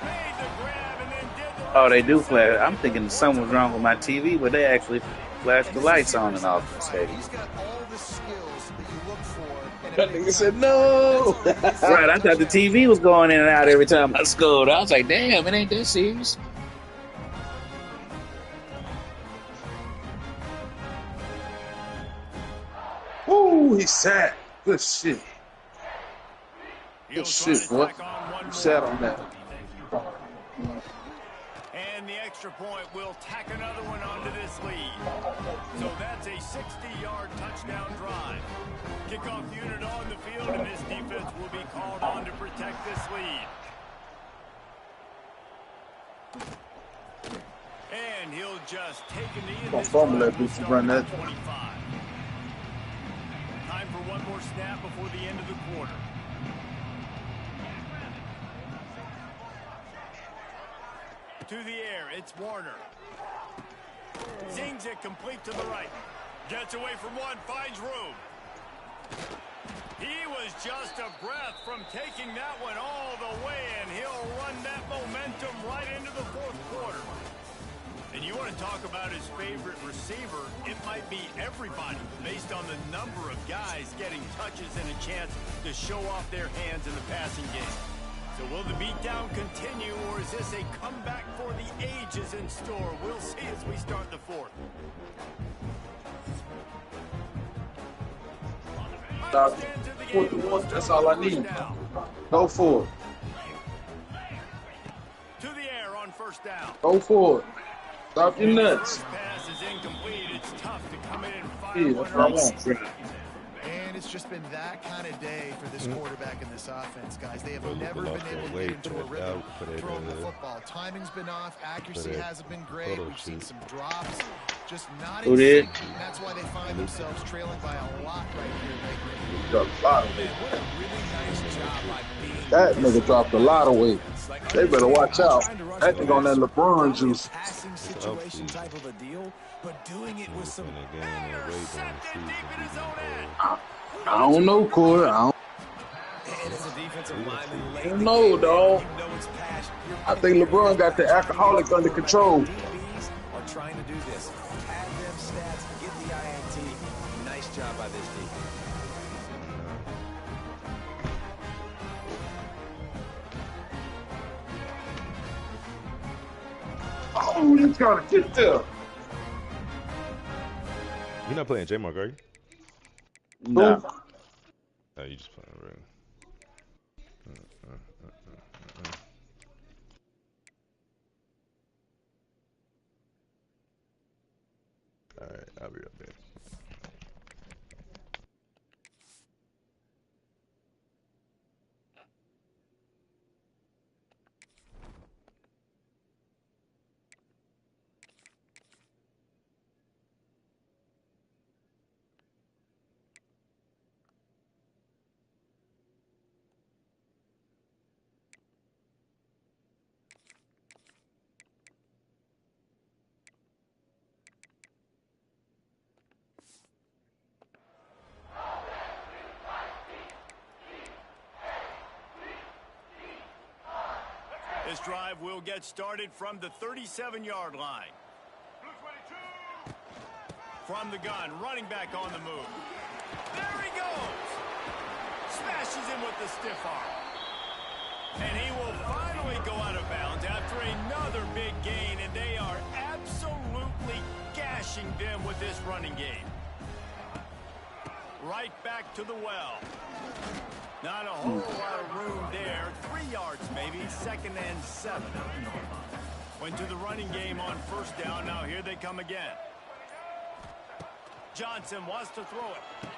Made the grab and then did the... Oh, they do flash. I'm thinking something was wrong with my TV, but they actually flash the lights on and off the stadium. He's got all the skills that you look for. That nigga said no. Right, I thought the TV was going in and out every time I scored. I was like, damn, it ain't that serious. Woo, he sat. Good shit. Good shit, boy. He sat on that. And the extra point will tack another one onto this lead. So that's a 60-yard touchdown drive. Kickoff unit on the field, and this defense will be called on to protect this lead. And he'll just take a knee in this run that. 25. Time for one more snap before the end of the quarter. To the air, it's Warner. Zings it complete to the right. Gets away from one, finds room. He was just a breath from taking that one all the way, and he'll run that momentum right into the fourth quarter. And you want to talk about his favorite receiver, it might be everybody based on the number of guys getting touches and a chance to show off their hands in the passing game. So will the beatdown continue, or is this a comeback for the ages in store? We'll see as we start the fourth. That's all I need. Go for it. To the air on first down. Go for it. Stop your nuts. Pass is incomplete. It's tough to come in and fire. Yeah, that's what I want. And it's just been that kind of day for this quarterback and this offense, guys. They have never been able to get into a rhythm throwing the football. Timing's been off. Accuracy hasn't been great. We've seen some drops. Just not in sync. That's why they find themselves trailing by a lot right here. That nigga dropped a lot of weight. They better watch out. That nigga on that LeBron juice. Passing situation type of a deal, but doing it with some I don't know, Corey. I don't know, dog. I think LeBron got the alcoholic under control. Are trying to do this. Add them stats, get the INT. Nice job by this defense. Oh, he's trying to get there. You're not playing J-Mark, are you? No. Oh, you just playing Ray. Alright, I'll be right back. This drive will get started from the 37-yard line. From the gun, running back on the move. There he goes. Smashes him with the stiff arm. And he will finally go out of bounds after another big gain, and they are absolutely gashing them with this running game. Right back to the well. Not a whole lot of room there. 3 yards maybe, 2nd and 7. Went to the running game on first down. Now here they come again. Johnson wants to throw it.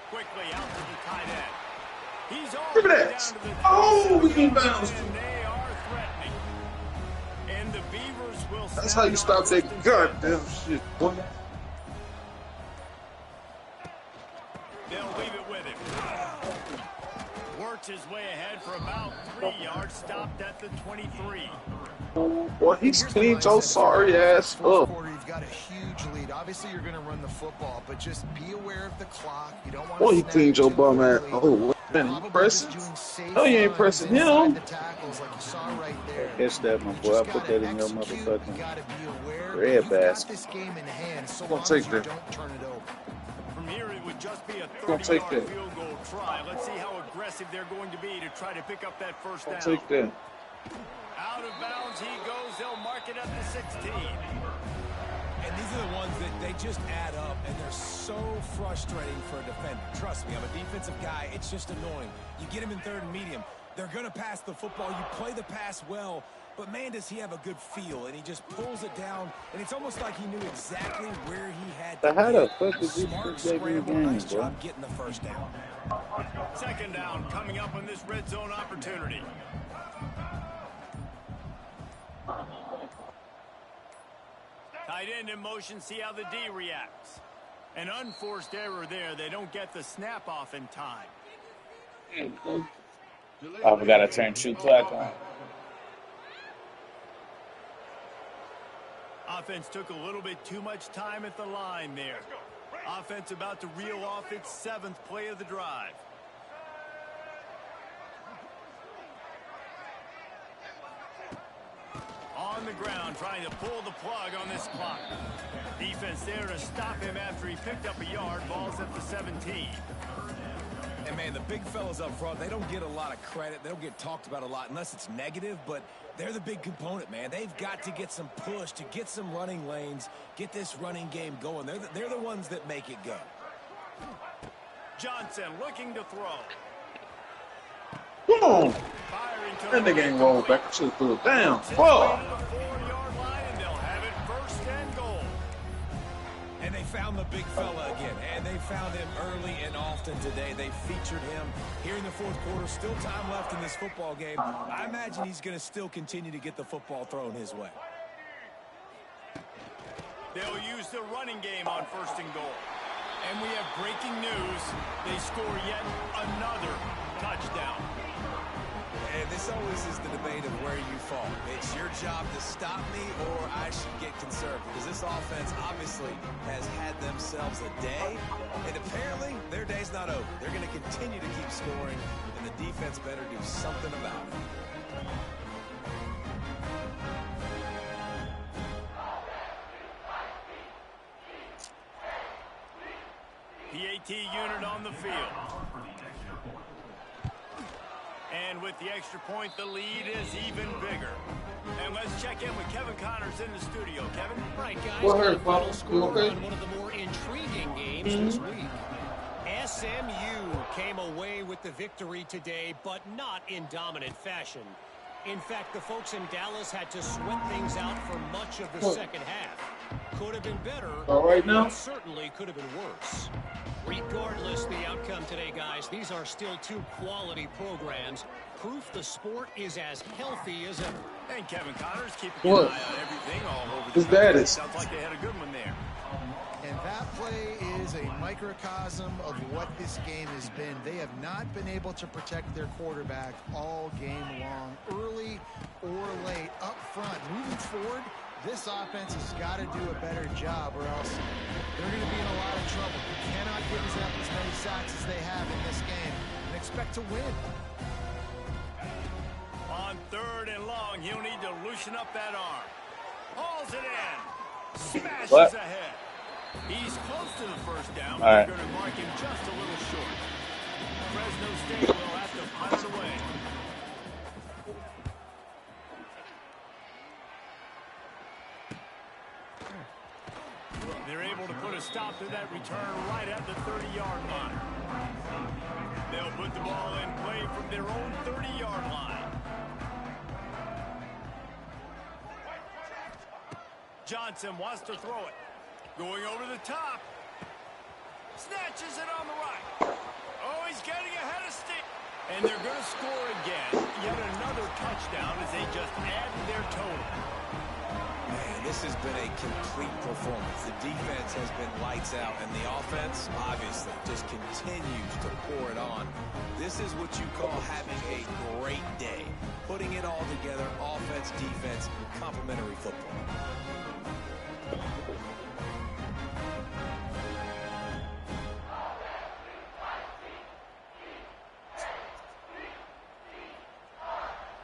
Quickly out to the tight end. He's all down to the we can bounce. and they are threatening. And the Beavers will. That's how you stop that goddamn shit, boy. They'll leave it with him. Works his way ahead for about 3 yards. Stopped at the 23. Boy, he's cleaned your sorry ass up. You've got a huge lead. Obviously, you're going to run the football, but just be aware of the clock. You don't want to. Boy, he cleaned your bum ass. Oh, man, you pressing? No, you ain't pressing him. Catch that, my boy. I put that in your motherfucking red basket. Gonna take that. From here, it would just be a 30-yard field goal try. Let's see how aggressive they're going to be to try to pick up that first down. Take that. Out of bounds he goes. They'll mark it at the 16. And these are the ones that they just add up, and they're so frustrating for a defender. Trust me, I'm a defensive guy. It's just annoying. You get him in 3rd and medium. They're going to pass the football. You play the pass well, but man, does he have a good feel, and he just pulls it down, and it's almost like he knew exactly where he had to how the fuck is this scramble. Nice job getting the first down. 2nd down coming up on this red zone opportunity. Tight end in motion, see how the D reacts. An unforced error there. They don't get the snap off in time. I forgot to turn shoot clock on. Offense took a little bit too much time at the line there. Offense about to reel off its 7th play of the drive. On the ground, trying to pull the plug on this clock. Defense there to stop him after he picked up a yard. Ball's at the 17. And, man, the big fellas up front, they don't get a lot of credit. They don't get talked about a lot unless it's negative, but they're the big component, man. They've got to get some push, to get some running lanes, get this running game going. They're the ones that make it go. Johnson looking to throw. Boom! That nigga ain't rolled back. I should have threw it down. Whoa! And they found the big fella again, and they found him early and often today. They featured him here in the 4th quarter. Still time left in this football game. I imagine he's going to still continue to get the football thrown his way. They'll use the running game on 1st and goal. And we have breaking news. They score yet another touchdown. And this always is the debate of where you fall. It's your job to stop me or I should get conservative. Because this offense obviously has had themselves a day. And apparently their day's not over. They're going to continue to keep scoring. And the defense better do something about it. PAT unit on the field. And with the extra point, the lead is even bigger. And let's check in with Kevin Connors in the studio. Kevin? Right, guys. What hurt, Pop? You okay? On one of the more intriguing games this week. SMU came away with the victory today, but not in dominant fashion. In fact, the folks in Dallas had to sweat things out for much of the second half. Could have been better. All right now? Certainly could have been worse. Regardless the outcome today, guys, these are still 2 quality programs. Proof the sport is as healthy as ever. And Kevin Connors keeping an eye on everything all over the His dad is. Sounds like they had a good one there. And that play is a microcosm of what this game has been. They have not been able to protect their quarterback all game long, early or late, up front. Moving forward, this offense has got to do a better job or else they're going to be in a lot of trouble. You cannot give them as many sacks as they have in this game and expect to win. On 3rd and long, he'll need to loosen up that arm. Hauls it in. Smashes ahead. He's close to the 1st down. They're going to mark him just a little short. Fresno State will have to punt it away. They're able to put a stop to that return right at the 30-yard line. They'll put the ball in play from their own 30-yard line. Johnson wants to throw it. Going over the top. Snatches it on the right. Oh, he's getting ahead of State. And they're going to score again. Yet another touchdown as they just add to their total. Man, this has been a complete performance. The defense has been lights out, and the offense, obviously, just continues to pour it on. This is what you call having a great day. Putting it all together, offense, defense, complementary football.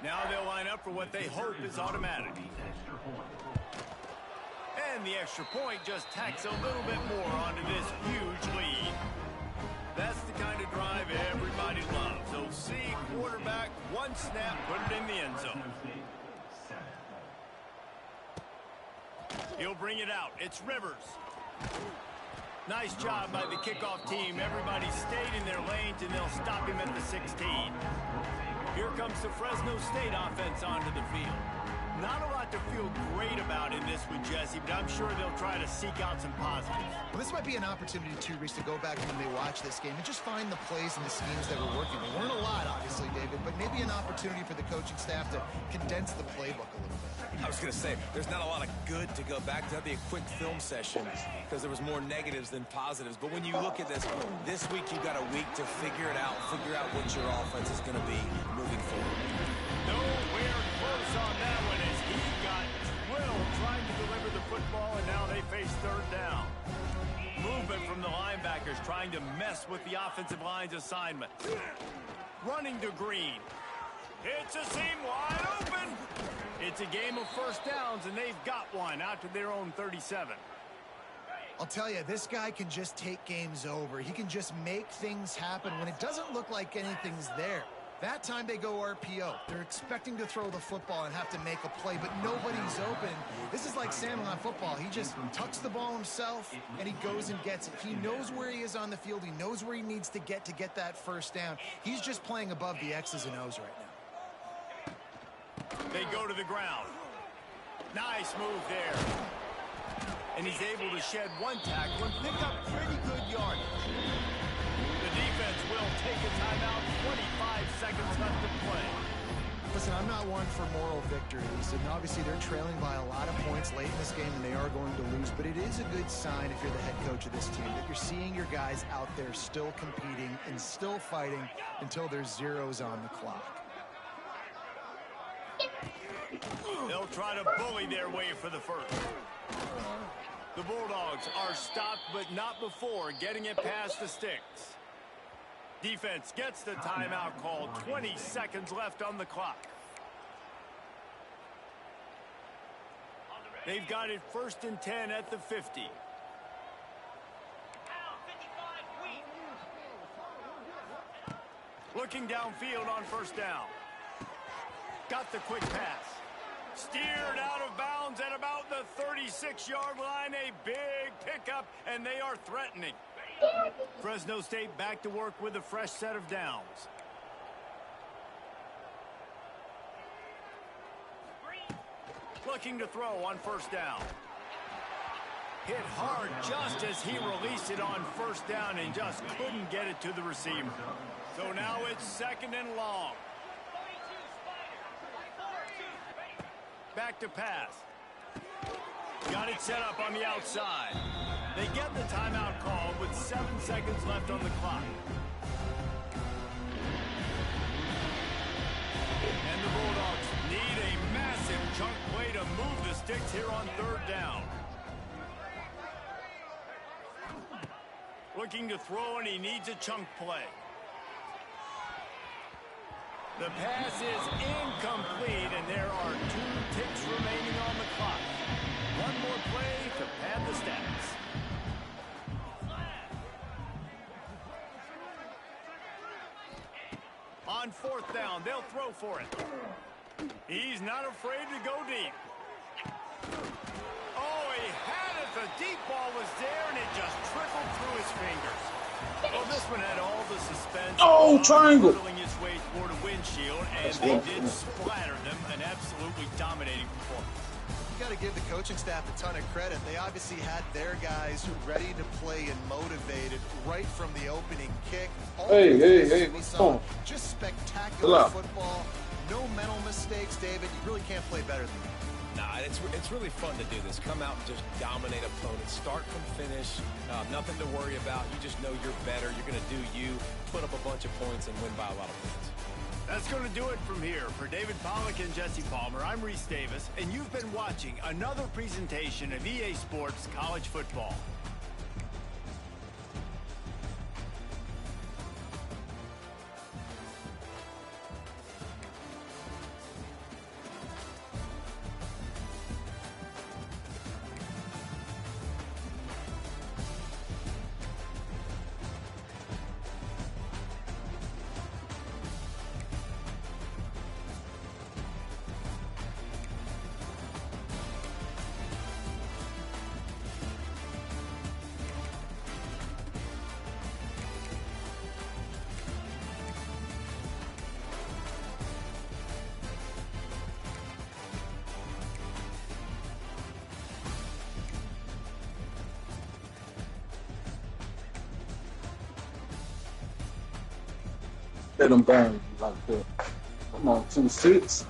Now they'll line up for what they hope is automatic. And the extra point just tacks a little bit more onto this huge lead. That's the kind of drive everybody loves. So see quarterback, one snap, put it in the end zone. He'll bring it out. It's Rivers. Nice job by the kickoff team. Everybody stayed in their lanes, and they'll stop him at the 16. Here comes the Fresno State offense onto the field. Not a lot to feel great about in this one, Jesse, but I'm sure they'll try to seek out some positives. Well, this might be an opportunity, too, Reese, to go back when they watch this game and just find the plays and the schemes that were working. There weren't a lot, obviously, David, but maybe an opportunity for the coaching staff to condense the playbook a little bit. I was going to say, there's not a lot of good to go back to. That'd be a quick film session because there was more negatives than positives. But when you look at this week you've got a week to figure it out, figure out what your offense is going to be moving forward. Nowhere close on that one as he got drilled trying to deliver the football, and now they face 3rd down. Movement from the line. success with the offensive line's assignment. Running to Green. Hits a seam wide open. It's a game of first downs, and they've got one out to their own 37. I'll tell you, this guy can just take games over. He can just make things happen when it doesn't look like anything's there. That time they go RPO. They're expecting to throw the football and have to make a play, but nobody's open. This is like Sandlot football. He just tucks the ball himself, and he goes and gets it. He knows where he is on the field. He knows where he needs to get that first down. He's just playing above the X's and O's right now. They go to the ground. Nice move there. And he's able to shed one tackle and pick up pretty good yardage. The defense will take a timeout. 25 seconds left to play. Listen, I'm not one for moral victories, and obviously they're trailing by a lot of points late in this game, and they are going to lose, but it is a good sign if you're the head coach of this team that you're seeing your guys out there still competing and still fighting until there's zeros on the clock. They'll try to bully their way for the first. The Bulldogs are stopped, but not before getting it past the sticks. Defense gets the timeout call. 20 seconds left on the clock. They've got it 1st and 10 at the 50. Looking downfield on first down. Got the quick pass. Steered out of bounds at about the 36-yard line. A big pickup, and they are threatening. Fresno State back to work with a fresh set of downs. Looking to throw on first down. Hit hard just as he released it on first down and just couldn't get it to the receiver. So now it's 2nd and long. Back to pass. Got it set up on the outside. They get the timeout call with 7 seconds left on the clock. And the Bulldogs need a massive chunk play to move the sticks here on 3rd down. Looking to throw, and he needs a chunk play. The pass is incomplete, and there are 2 ticks remaining on the clock. One more play to pad the stats. On 4th down, they'll throw for it. He's not afraid to go deep. Oh, he had it. The deep ball was there, and it just trickled through his fingers. Well, this one had all the suspense. Oh, triangle. Its way toward a windshield, and they did splatter them. An absolutely dominating performance. You got to give the coaching staff a ton of credit. They obviously had their guys ready to play and motivated right from the opening kick. Hey, come on. Just spectacular football. No mental mistakes, David. You really can't play better than that. Nah, it's really fun to do this. Come out and just dominate opponents. Start from finish. Nothing to worry about. You just know you're better. You're going to do you, put up a bunch of points, and win by a lot of points. That's going to do it from here. For David Pollack and Jesse Palmer, I'm Reese Davis, and you've been watching another presentation of EA Sports College Football. Let them burn like that. Come on, 2-6.